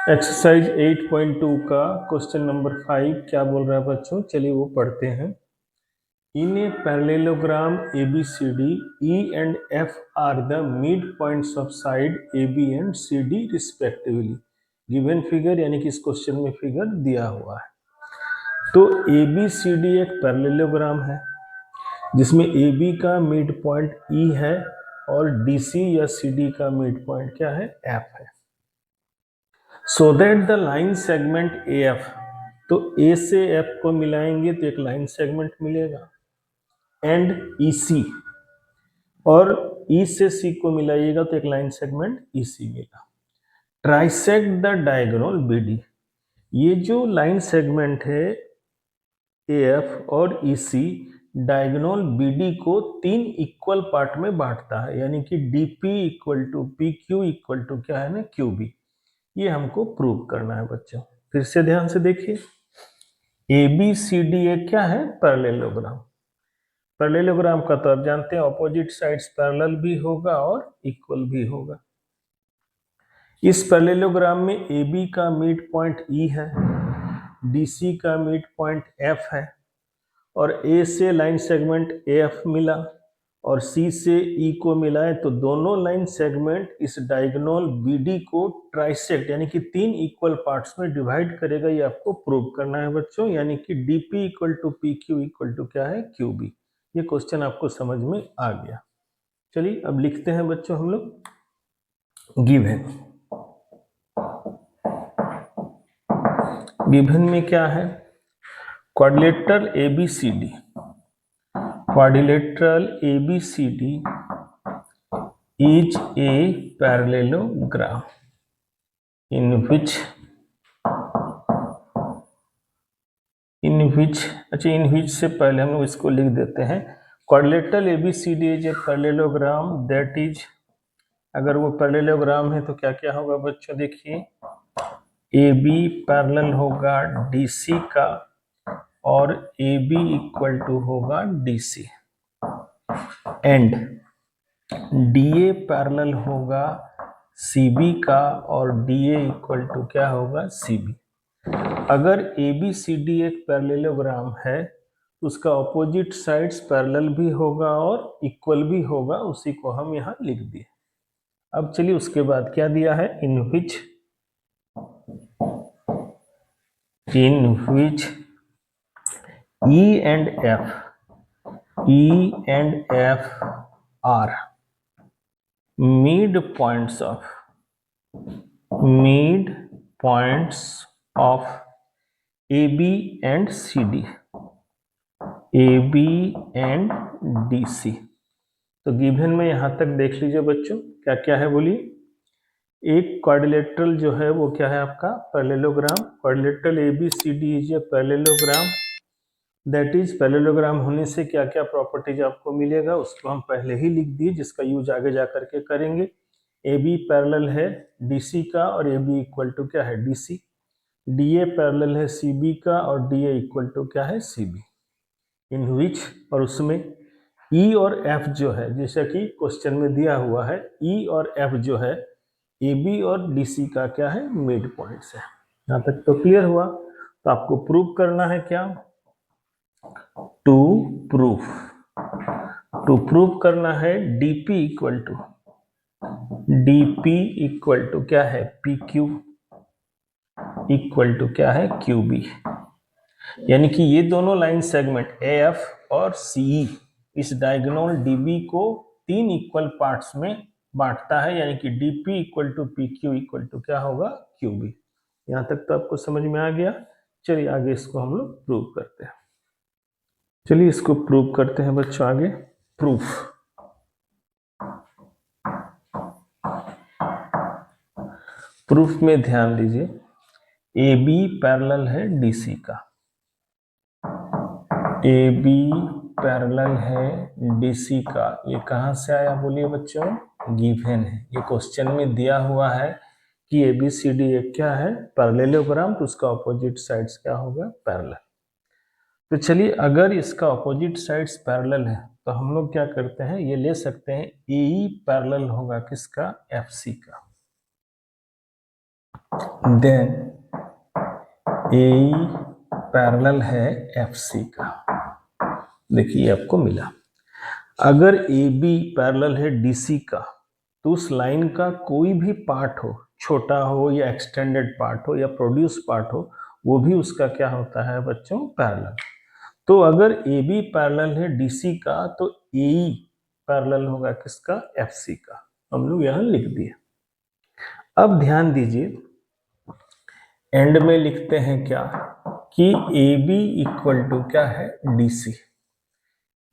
Exercise 8.2 का question number 5 क्या बोल रहा है बच्चों, चलिए वो पढ़ते हैं। In a parallelogram ABCD, E and F are the midpoints of side AB and CD respectively. Given figure यानी कि इस क्वेश्चन में फिगर दिया हुआ है। तो ABCD एक पैरेललोग्राम है जिसमें AB का मिड पॉइंट E है और DC या CD का मिड पॉइंट क्या है, F है। So that the line segment AF, तो A से F को मिलाएंगे तो एक लाइन सेगमेंट मिलेगा, एंड EC, और E से C को मिलाइएगा तो एक लाइन सेगमेंट EC मिलेगा। ट्राइसेक्ट द डायगोनल BD, ये जो लाइन सेगमेंट है AF और EC डायगोनल BD को 3 इक्वल पार्ट में बांटता है, यानी कि DP equal to PQ equal to क्या है ना, QB। ये हमको प्रूव करना है बच्चों। फिर से ध्यान से देखिए, ABCD एक क्या है, पैरेललोग्राम। पैरेललोग्राम का तो आप जानते हैं ऑपोजिट साइड्स पैरेलल भी होगा और इक्वल भी होगा। इस पैरेललोग्राम में AB का मिड पॉइंट E है, DC का मिड पॉइंट F है, और A से लाइन सेगमेंट AF मिला और C से E को मिलाए तो दोनों लाइन सेगमेंट इस डायगोनल BD को ट्राइसेक्ट यानी कि 3 इक्वल पार्ट्स में डिवाइड करेगा। ये आपको प्रूव करना है बच्चों, यानी कि DP equal to PQ equal to क्या है, QB। ये क्वेश्चन आपको समझ में आ गया। चलिए अब लिखते हैं बच्चों हम लोग गिवन। गिवन में क्या है, quadrilateral ABCD, quadrilateral ABCD is a parallelogram in which से पहले हम लोग इसको लिख देते हैं। quadrilateral ABCD is a parallelogram that is, अगर वो पैरेललोग्राम है तो क्या क्या होगा बच्चों, देखिए AB पैरेलल होगा DC का और AB इक्वल टू होगा DC, एंड DA पैरेलल होगा CB का और DA इक्वल टू क्या होगा, CB। अगर ABCD एक पैरेललोग्राम है तो उसका ऑपोजिट साइड्स पैरेलल भी होगा और इक्वल भी होगा, उसी को हम यहाँ लिख दिए। अब चलिए उसके बाद क्या दिया है, इन विच E and F are midpoints of AB and CD, AB and DC। तो गिवन में यहां तक देख लीजिए बच्चों, क्या क्या है बोलिए। एक क्वाड्रिलेटरल जो है वो क्या है आपका, parallelogram. Quadrilateral ABCD is a parallelogram, that is parallelogram होने से क्या क्या प्रॉपर्टीज आपको मिलेगा उसको हम पहले ही लिख दिए, जिसका यूज आगे जा करके करेंगे। AB पैरेलल है DC का और AB इक्वल टू क्या है, DC। DA पैरेलल है CB का और DA इक्वल टू क्या है, CB। इन विच, और उसमें E और F जो है, जैसा कि क्वेश्चन में दिया हुआ है, E और F जो है AB और DC का क्या है, मिड पॉइंट्स है। यहां तक तो क्लियर हुआ। तो आपको प्रूव करना है क्या, टू प्रूव करना है DP इक्वल टू क्या है, PQ इक्वल टू क्या है, QB। यानी कि ये दोनों लाइन सेगमेंट AF और CE इस डायगोनल DB को 3 इक्वल पार्ट्स में बांटता है, यानी कि DP equal to PQ equal to क्या होगा, QB। यहां तक तो आपको समझ में आ गया। चलिए आगे इसको हम लोग प्रूव करते हैं। चलिए इसको प्रूव करते हैं बच्चों आगे। प्रूफ में ध्यान दीजिए, AB पैरेलल है DC का, AB पैरेलल है DC का। ये कहां से आया बोलिए बच्चों, गिवन है। ये क्वेश्चन में दिया हुआ है कि ABCD एक क्या है, पैरेललोग्राम, तो उसका ऑपोजिट साइड्स क्या होगा, पैरेलल। तो चलिए अगर इसका ऑपोजिट साइड्स पैरेलल है तो हम लोग क्या करते हैं, ये ले सकते हैं AE पैरेलल होगा किसका, FC का। देन ए पैरेलल है एफ सी का। देखिए आपको मिला। अगर ए बी पैरेलल है डी सी का तो उस लाइन का कोई भी पार्ट हो, छोटा हो या एक्सटेंडेड पार्ट हो या प्रोड्यूस पार्ट हो, वो भी उसका क्या होता है बच्चों, पैरेलल। तो अगर ए बी पैरेलल है डी सी का तो ए ई पैरेलल होगा किसका, एफ सी का। हम लोग यहां लिख दिए। अब ध्यान दीजिए, एंड में लिखते हैं क्या कि ए बी इक्वल टू क्या है, डी सी।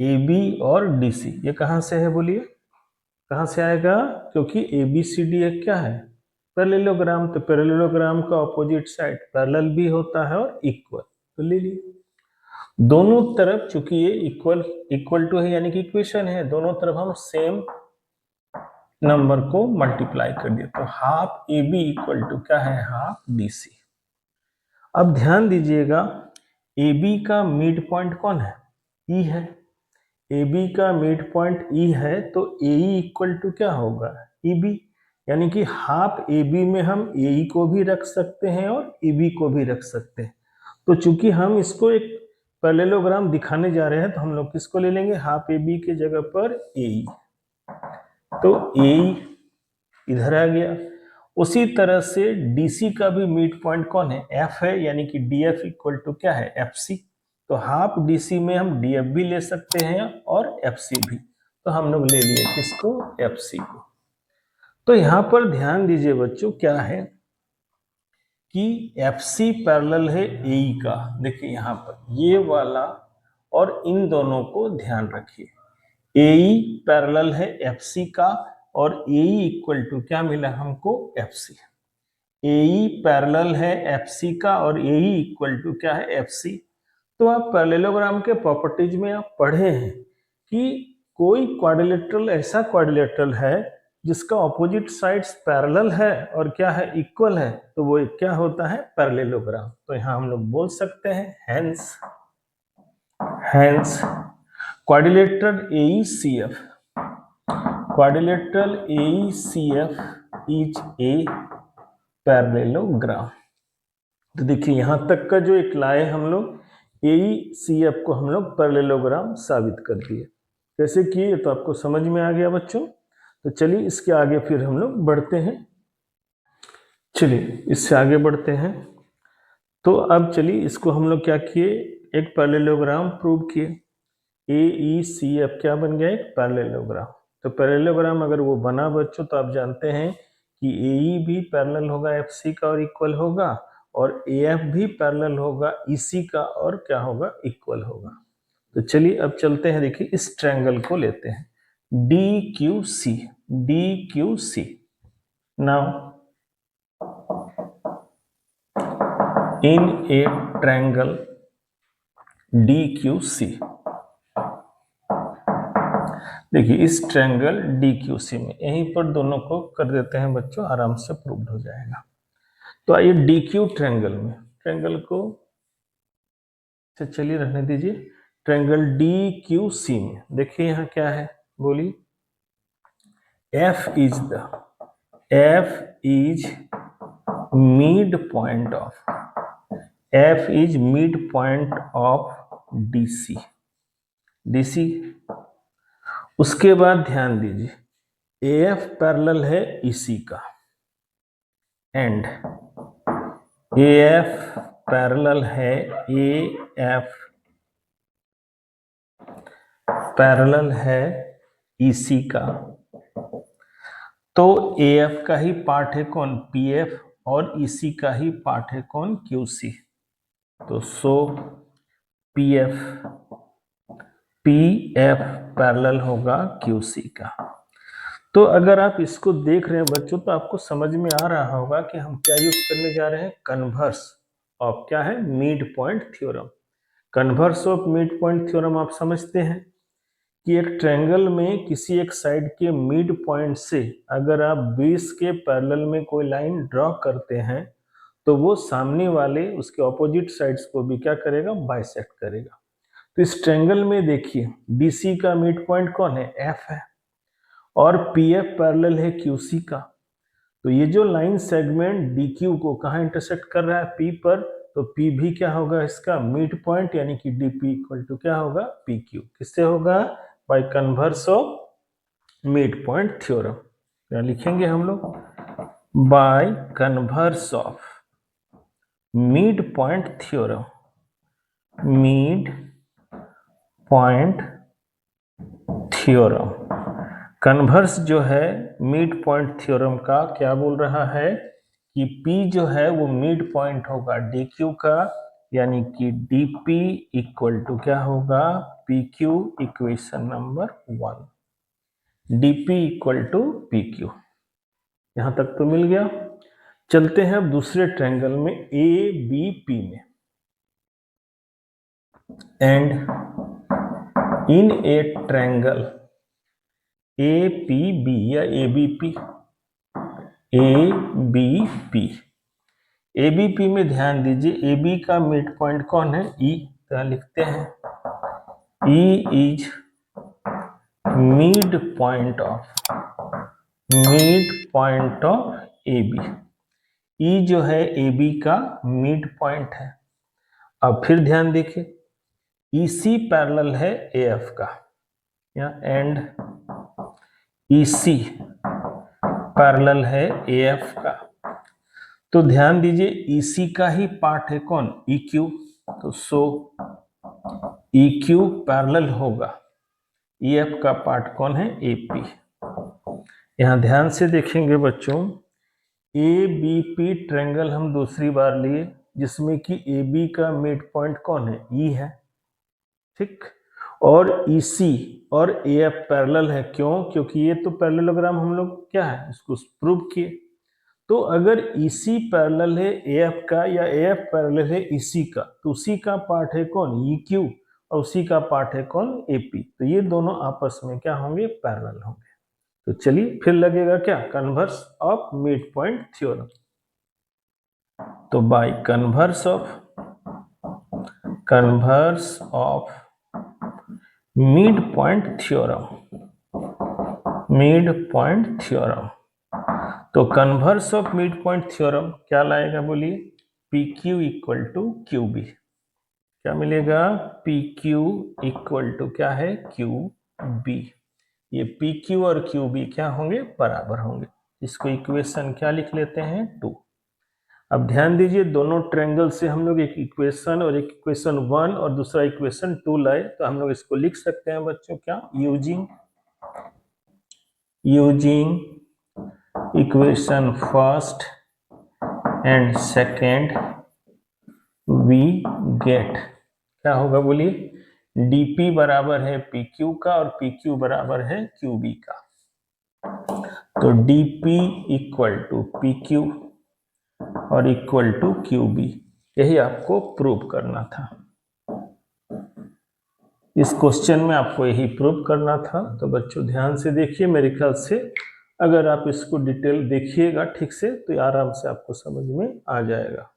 ए बी और डी सी ये कहां से है बोलिए, कहां से आएगा, क्योंकि ए बी सी डी एक क्या है, पैरेललोग्राम। तो पैरेललोग्राम का ऑपोजिट साइड पैरेलल भी होता है और इक्वल, तो ले लिए। दोनों तरफ चूंकि ये इक्वल टू है यानी कि इक्वेशन है, दोनों तरफ हम सेम नंबर को मल्टीप्लाई कर दिए, तो half A B equal to क्या है, हाफ डी सी। अब ध्यान दीजिएगा, ए बी का मिड पॉइंट कौन है, ई है। ए बी का मिड पॉइंट ई है तो ए ई इक्वल टू क्या होगा, ई बी। यानी कि हाफ ए बी में हम ए ई को भी रख सकते हैं और ई बी को भी रख सकते हैं। तो चूंकि हम इसको एक पैरेललोग्राम दिखाने जा रहे हैं तो हम लोग किसको ले लेंगे, हाफ ए बी के जगह पर ए ई। तो ए ई इधर आ गया। उसी तरह से डी सी का भी मिड पॉइंट कौन है, एफ है, यानी कि डी एफ इक्वल टू क्या है, एफ सी। तो हाफ डी सी में हम डी एफ भी ले सकते हैं और एफ सी भी। तो हम लोग ले लिए किसको, एफ सी को। तो यहां पर ध्यान दीजिए बच्चों, क्या है कि एफ सी पैरेलल है ए ई का। देखिए यहां पर ये वाला और इन दोनों को ध्यान रखिए। ए ई पैरेलल है एफ सी का और ए ई इक्वल टू क्या मिला हमको, एफ सी। ए ई पैरेलल है एफ सी का और ए ई इक्वल टू क्या है, एफ सी। तो आप पैरेललोग्राम के प्रॉपर्टीज में आप पढ़े हैं कि कोई क्वाड्रिलेटरल ऐसा क्वाड्रिलेटरल है जिसका ऑपोजिट साइड्स पैरेलल है और क्या है, इक्वल है, तो वो क्या होता है, पैरेललोग्राम। तो यहां हम लोग बोल सकते हैं hence quadrilateral AECF, quadrilateral AECF is a parallelogram. तो देखिए यहां तक का जो एक लाए हम लोग, AECF को हम लोग पैरेललोग्राम साबित कर दिए। कैसे किए तो आपको समझ में आ गया बच्चों। तो चलिए इसके आगे फिर हम लोग बढ़ते हैं। चलिए इससे आगे बढ़ते हैं। तो अब चलिए इसको हम लोग क्या किए, एक पैरेललोग्राम प्रूव किए। AECF क्या बन गया, एक पैरेललोग्राम। तो पैरेललोग्राम अगर वो बना बच्चों तो आप जानते हैं कि AE भी पैरेलल होगा FC का और इक्वल होगा, और AF भी पैरेलल होगा EC का और क्या होगा, इक्वल होगा। तो चलिए अब चलते हैं, देखिए इस ट्रायंगल को लेते हैं DQC। DQC now in a triangle DQC, देखिए इस ट्रायंगल DQC में यहीं पर दोनों को कर देते हैं बच्चों, आराम से प्रूव हो जाएगा। तो आइए DQ ट्रायंगल में, ट्रायंगल को चलिए रहने दीजिए। ट्रायंगल DQC में देखिए यहाँ क्या है, बोलिए। F is mid point of DC। उसके बाद ध्यान दीजिए AF पैरेलल है EC का, एंड AF पैरेलल है EC का। तो AF का ही पार्ट है कौन, PF, और EC का ही पार्ट है कौन, QC। तो सो PF पैरेलल होगा QC का। तो अगर आप इसको देख रहे हैं बच्चों तो आपको समझ में आ रहा होगा कि हम क्या यूज करने जा रहे हैं, कन्वर्स ऑफ क्या है, mid point theorem. Converse of midpoint theorem आप समझते हैं कि एक ट्रायंगल में किसी एक साइड के मिड पॉइंट से अगर आप बेस के पैरेलल में कोई लाइन ड्रॉ करते हैं तो वो सामने वाले उसके ऑपोजिट साइड्स को भी क्या करेगा, बाइसेक्ट करेगा। तो इस ट्रायंगल में देखिए DC का मिड पॉइंट कौन है, F है, और PF पैरेलल है QC का। तो ये जो लाइन सेगमेंट डी क्यू को कहाँ इंटरसेक्ट कर रहा है, पी पर, तो पी भी क्या होगा इसका मिड पॉइंट, यानी कि डीपी इक्वल टू क्या होगा, पी क्यू। किससे होगा, bye converse of midpoint theorem. क्या लिखेंगे हम लोग, bye converse of midpoint theorem, mid point theorem. Converse जो है मिड पॉइंट थ्योरम का क्या बोल रहा है कि P जो है वो मिड पॉइंट होगा DQ का, यानी कि DP इक्वल टू क्या होगा, PQ। Equation number 1, DP equal to PQ। यहां तक तो मिल गया। चलते हैं अब दूसरे ट्रायंगल में ABP में। And in A triangle APB या ABP, ABP, ABP में ध्यान दीजिए, AB का मिड पॉइंट कौन है, E। तो लिखते हैं E is mid point of AB। E जो है AB का मिड पॉइंट है। अब फिर ध्यान देखिए, EC पैरेलल है AF का, या एंड EC पैरेलल है AF का। तो ध्यान दीजिए EC का ही पार्ट है कौन, EQ। तो सो EQ पैरेलल होगा EF का पार्ट कौन है, AP। यहां ध्यान से देखेंगे बच्चों, ABP ट्रायंगल हम दूसरी बार लिए, जिसमें कि AB का मिड पॉइंट कौन है, E है, ठीक। और EC और AF पैरेलल है, क्यों, क्योंकि ये तो पैरेललोग्राम हम लोग क्या है इसको प्रूव किए। तो अगर EC पैरेलल है AF का या AF पैरेलल है EC का, तो उसी का पार्ट है कौन, EQ, और उसी का पार्ट है कौन, AP। तो ये दोनों आपस में क्या होंगे, पैरेलल होंगे। तो चलिए फिर लगेगा क्या, converse of midpoint theorem. तो by converse of midpoint theorem, तो converse of midpoint theorem क्या लाएगा, बोलिए, PQ इक्वल टू QB। क्या मिलेगा, PQ इक्वल टू क्या है, QB। ये PQ और QB क्या होंगे, बराबर होंगे। इसको इक्वेशन क्या लिख लेते हैं, 2। अब ध्यान दीजिए, दोनों ट्रायंगल से हम लोग एक इक्वेशन और एक इक्वेशन 1 और दूसरा इक्वेशन 2 लाए, तो हम लोग इसको लिख सकते हैं बच्चों, क्या, using equation first and second we get, क्या होगा बोलिए, DP बराबर है PQ का और PQ बराबर है QB का। तो DP इक्वल टू PQ और इक्वल टू QB, यही आपको प्रूव करना था। इस क्वेश्चन में आपको यही प्रूव करना था। तो बच्चों ध्यान से देखिए, मेरे ख्याल से अगर आप इसको डिटेल देखिएगा ठीक से, तो आराम से आपको समझ में आ जाएगा।